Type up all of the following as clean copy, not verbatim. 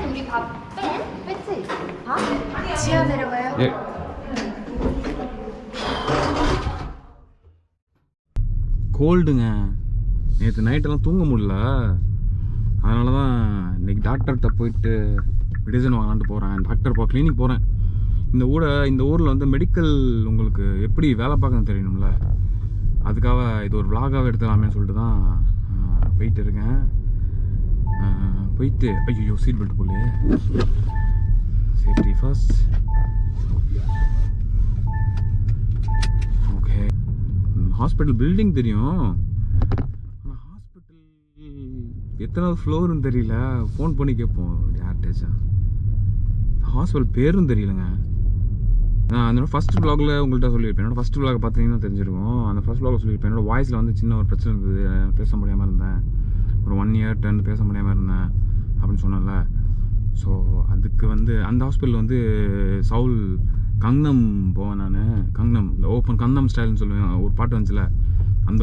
우리 밥 뺐지? 밥? 지하 내려가요? 예. கோல்டுங்க. நேற்று நைட்டெல்லாம் தூங்க முடியல. அதனால தான் இன்றைக்கி டாக்டர்கிட்ட போயிட்டு மெடிசன் வாங்கலான்ட்டு போகிறேன். டாக்டர் கிளினிக் போகிறேன். இந்த ஊரில் வந்து மெடிக்கல் உங்களுக்கு எப்படி வேலை பார்க்கணும்னு தெரியணும்ல, அதுக்காக இது ஒரு விளாகாக எடுத்துக்கலாமேன்னு சொல்லிட்டு தான் போயிட்டு இருக்கேன். போயிட்டு ஐயோ சீட் பெல்ட் போலையே, safety first. Okay, hospital building தெரியும், ஆனால் ஹாஸ்பிட்டல் எத்தனாவது ஃப்ளோருன்னு தெரியல. ஃபோன் பண்ணி கேட்போம் யார்கிட்டச்சா. ஹாஸ்பிட்டல் பேரும் தெரியலங்க. நான் அந்த ஃபஸ்ட் வ்ளாகில் உங்கள்கிட்ட சொல்லியிருப்பேன். என்னோடய ஃபஸ்ட் வ்ளாக் பார்த்தீங்கன்னா தெரிஞ்சிருக்கும். அந்த ஃபஸ்ட் வ்ளாகில் சொல்லியிருப்பேன். என்னோடய வாய்ஸில் வந்து சின்ன ஒரு பிரச்சனை இருந்தது, பேச முடியாமல் இருந்தேன். ஒரு 1 year 10 பேச முடியாமல் இருந்தேன் அப்படின்னு சொன்னேன்ல. ஸோ அதுக்கு வந்து அந்த ஹாஸ்பிட்டல் வந்து சவுல் கங்னம் போவேன் நான். கங்னம், இந்த ஓப்பன் கங்னம் ஸ்டைல்னு சொல்லுவேன், ஒரு பாட்டு வந்துச்சுல, அந்த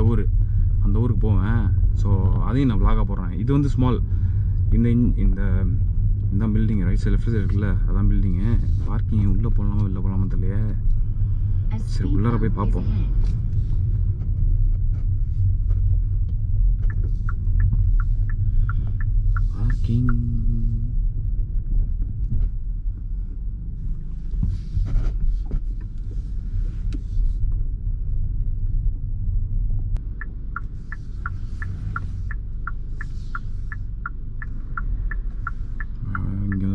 ஊருக்கு போவேன். ஸோ அதையும் நான் வ்ளாகாக போடுறேன். இது வந்து ஸ்மால், இந்த building right side left side இருக்குல்ல, அதான் பில்டிங்கு. பார்க்கிங் உள்ளே போகலாமா வெளில போகலாமா தெரியலையே. சரி உள்ளார போய் பார்ப்போம். பார்க்கிங்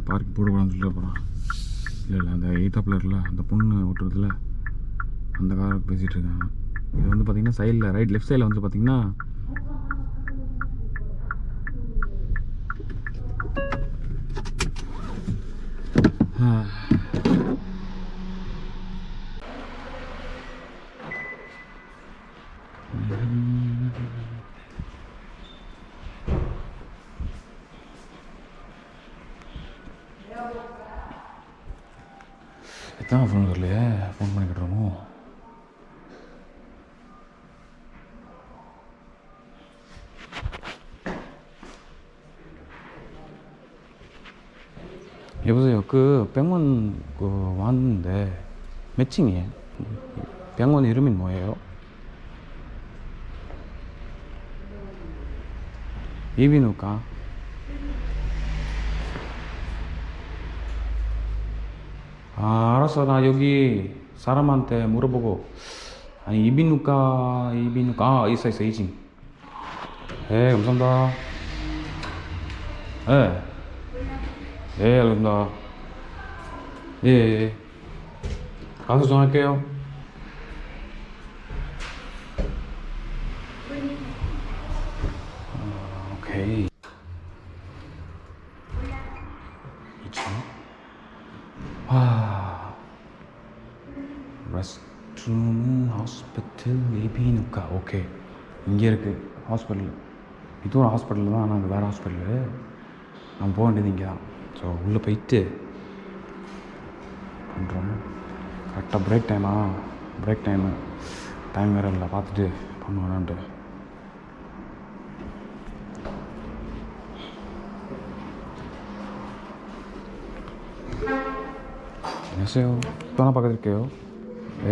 பார்க் போடக்கூடாதுன்னு சொல்லிட்டு போகிறான். இல்லை அந்த எய்த்தாப்பில் அந்த பொண்ணு ஓட்டுறதுல அந்த காருக்கு பேசிகிட்டு இருக்காங்க. இது வந்து பார்த்திங்கன்னா சைடில் லெஃப்ட் சைடில் வந்து பார்த்திங்கன்னா எத்தனை ஃபோன் வரலையே, ஃபோன் பண்ணிக்கிட்டுருமோ. 여보세요. 그 병원 왔는데 몇 층이에요? 병원 이름이 뭐예요? 이비인후과. 아, 알았어. 나 여기 사람한테 물어보고. 아니, 이비인후과. 아, 있어, 2층. 네, 감사합니다. 네. 네, 알겠습니다. 예, 예. 가서 전화할게요. 오케이. 2층. ரெஸ்ட்ரூம் ஹாஸ்பிட்டல் ஏபினுக்கா. ஓகே, இங்கே இருக்குது ஹாஸ்பிட்டல். இது ஒரு ஹாஸ்பிட்டல் தான், ஆனால் அது வேறு ஹாஸ்பிட்டலு. நம்ம போக வேண்டியது இங்கே தான். ஸோ உள்ளே போயிட்டு பண்ணுறோம். கரெக்டாக பிரேக் டைம் வேறு இல்லை, பார்த்துட்டு பண்ணுவேன்ட்டு. 안녕하세요. 또 하나 바꿔드릴게요. 네.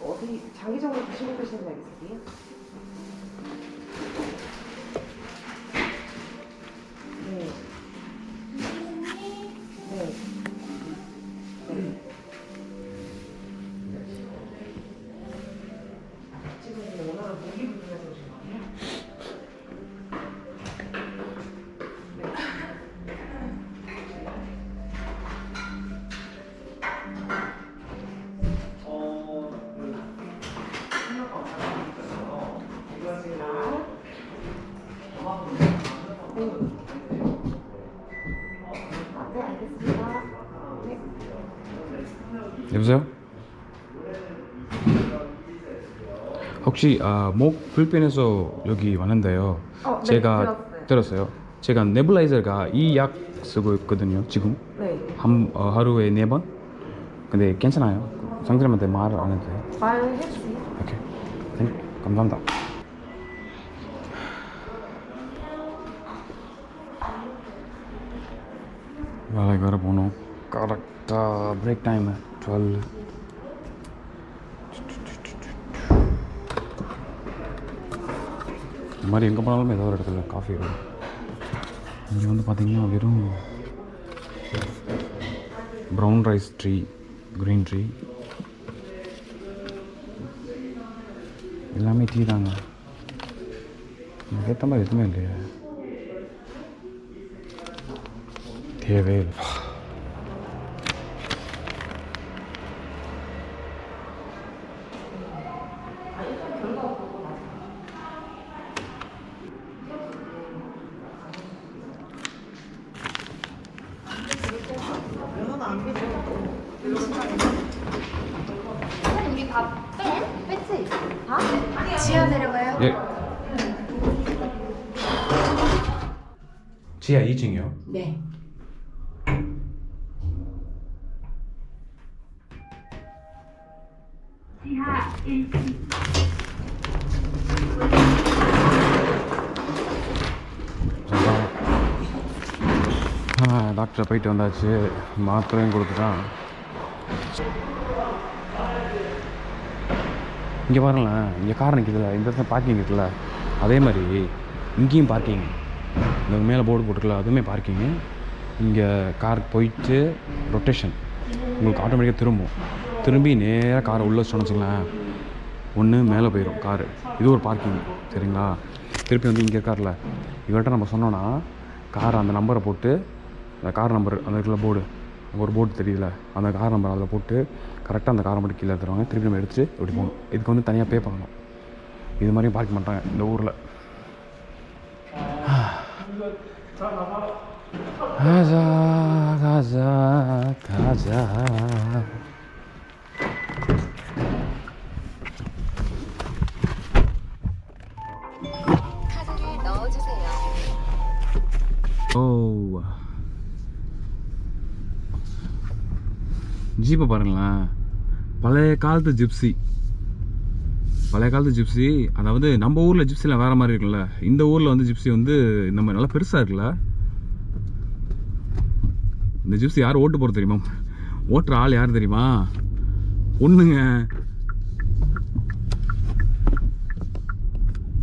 어디 장기적으로 드시고 계시는 거 있으세요? 네. 네. 네. 네, 알겠습니다. 네. 여보세요? 혹시 목 불편해서 여기 왔는데요. 네, 제가 들었어요. 제가 네블라이저가 이 약 쓰고 있거든요. 지금 네. 하루에 4번. 근데 괜찮아요. 상대님한테 말 안 해도 돼요. 말해주세요. 오케이. 네, 감사합니다. Well, I gotta bono. Correct break time 12. இந்த மாதிரி எங்கே போனாலும் ஏதோ ஒரு இடத்துல காஃபி வரும். இங்கே வந்து பார்த்தீங்கன்னா வெறும் brown rice tree, green tree, எல்லாமே டீ தாங்க. எனக்கு ஏற்ற மாதிரி எதுவுமே இல்லையா? தேவையே இல்லை. 우리 밥 뺐지? 밥? 지하 내려가요? 예. 지하 2층이요? 네. 지하 1층. டாக்டரை போயிட்டு வந்தாச்சு. மாத்திரையும் கொடுத்துட்டான். இங்கே பாருங்களேன், இங்கே கார் நிற்கிதுல்ல, இந்த இடத்துல பார்க்கிங் இருக்குல்ல, அதே மாதிரி இங்கேயும் பார்க்கிங். இந்த மேலே போர்டு போட்டுருக்கல, அதுவுமே பார்க்கிங்கு. இங்கே கார் போயிட்டு ரொட்டேஷன் உங்களுக்கு ஆட்டோமேட்டிக்காக திரும்பி நேராக காரை உள்ளே வச்சோன்னு வச்சுங்களேன், ஒன்று மேலே போயிடும் காரு. இது ஒரு பார்க்கிங், சரிங்களா? திருப்பி வந்து இங்கே காரில் இவர்கிட்ட நம்ம சொன்னோன்னா காரை அந்த நம்பரை போட்டு, அந்த கார் நம்பர் அந்த இடத்துல போர்டு, ஒரு போர்டு தெரியுதுல, அந்த கார் நம்பர் அதில் போட்டு கரெக்டாக அந்த காரை மட்டும் கீழே தருவாங்க. திருப்பி நம்ம எடுத்துகிட்டு இப்படி போகணும். இதுக்கு வந்து தனியாக பே பண்ணணும். இது மாதிரியும் பார்க்க மாட்டாங்க இந்த ஊரில். காஜா காஜா காஜா. 카드를 넣어주세요. ஓ, ஜீப்பை பாருங்களேன். பழைய காலத்து ஜிப்சி, அதாவது நம்ம ஊரில் ஜிப்சிலாம் வேறு மாதிரி இருக்குல்ல, இந்த ஊரில் வந்து ஜிப்சி வந்து இந்த மாதிரி நல்லா பெருசாக இருக்குல்ல. இந்த ஜிப்சி யார் ஓட்டு போகிறது தெரியுமா? ஓட்டுற ஆள் யார் தெரியுமா? பொண்ணுங்க.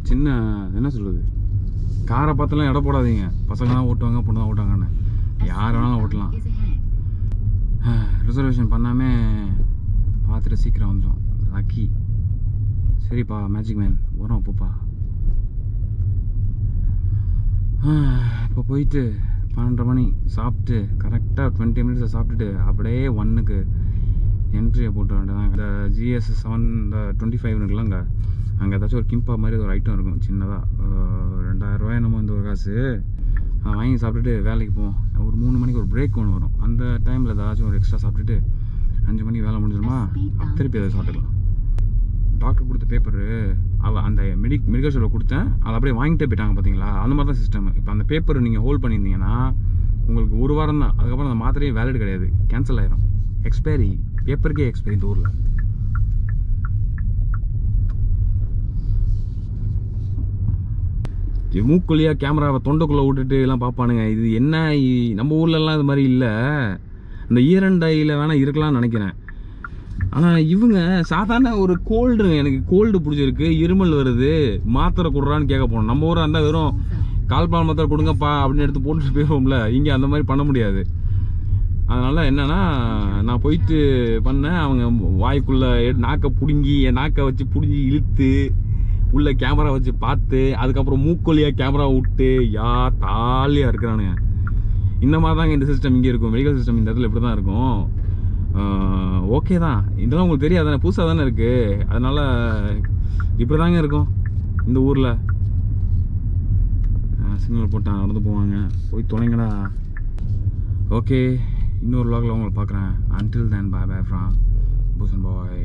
சின்ன என்ன சொல்கிறது, காரை பார்த்தெல்லாம் இடம் போடாதீங்க. பசங்க தான் ஓட்டுவாங்க, பொண்ணு தான் ஓட்டுவாங்கன்னு. யார் வேணாலும் ஓட்டலாம். ரிசர்வேஷன் பண்ணாமல் பார்த்துட்டு சீக்கிரம் வந்துடும். லக்கி. சரிப்பா மேஜிக் மேன் வரோம் அப்போப்பா. இப்போ போயிட்டு 12:30 மணி சாப்பிட்டு கரெக்டாக 20 மினிட்ஸில் சாப்பிட்டுட்டு அப்படியே 1க்கு என்ட்ரியை போட்டு வேண்டியதான். இந்த GS7 இந்த 25 இருக்குல்லங்க, அங்கே ஏதாச்சும் ஒரு கிம்பா மாதிரி ஒரு ஐட்டம் இருக்கும் சின்னதாக, 2000 ரூபாய் என்னமோ இந்த ஒரு காசு. அதை வாங்கி சாப்பிட்டுட்டு வேலைக்கு போவோம். ஒரு 3 மணிக்கு ஒரு பிரேக் ஒன்று வரும். அந்த டைமில் ஏதாச்சும் ஒரு எக்ஸ்ட்ரா சாப்பிட்டுட்டு 5 மணிக்கு வேலை முடிஞ்சிடுமா, திருப்பி அதை சாப்பிட்டுக்கலாம். டாக்டர் கொடுத்த பேப்பரு அந்த மெடிக்கல் ஸ்டோரில் கொடுத்தேன், அதை அப்படியே வாங்கிட்டே போயிட்டாங்க. பார்த்தீங்களா, அந்த மாதிரி தான் சிஸ்டம். இப்போ அந்த பேப்பர் நீங்கள் ஹோல்ட் பண்ணியிருந்தீங்கன்னா உங்களுக்கு ஒரு வாரம் தான், அதுக்கப்புறம் அந்த மாத்திரையே வேலிட் கிடையாது, கேன்சல் ஆயிரும். எக்ஸ்பைரி, பேப்பருக்கே எக்ஸ்பைரி இந்த ஊரில். மூக்குள்ளியாக கேமராவை தொண்டைக்குள்ளே விட்டுட்டு எல்லாம் பார்ப்பானுங்க. இது என்ன, நம்ம ஊர்லலாம் இது மாதிரி இல்லை. இந்த ஈரண்டையில் வேணால் இருக்கலாம்னு நினைக்கிறேன். ஆனால் இவங்க சாதாரண ஒரு கோல்டு, எனக்கு கோல்டு பிடிச்சிருக்கு, இருமல் வருது, மாத்திரை கொடுறான்னு கேட்க போனோம். நம்ம ஊராக இருந்தால் வெறும் கால்பால் மாத்திரை கொடுங்கப்பா அப்படின்னு எடுத்து போட்டுட்டு போயிடுவோம்ல. இங்கே அந்த மாதிரி பண்ண முடியாது. அதனால் என்னென்னா, நான் போயிட்டு பண்ணேன். அவங்க வாய்க்குள்ளே நாக்கை பிடுங்கி, என் நாக்கை வச்சு பிடுங்கி இழுத்து உள்ள கேமரா வச்சு பார்த்து, அதுக்கப்புறம் மூக்கொலியாக கேமரா விட்டு தாலியாக இருக்கிறானுங்க. இந்த மாதிரி தாங்க இந்த சிஸ்டம் இங்கே இருக்கும். மெடிக்கல் சிஸ்டம் இந்த இடத்துல இப்படி தான் இருக்கும். ஓகே தான், இதெல்லாம் உங்களுக்கு தெரியாதானே, புதுசாக தானே இருக்குது. அதனால் இப்படி தாங்க இருக்கும் இந்த ஊரில். சிக்னல் போட்டால் நடந்து போவாங்க. போய் தொலைங்கடா. ஓகே, இன்னொரு vlogல உங்களை பார்க்குறேன். Until then, bye bye from Busan Boy.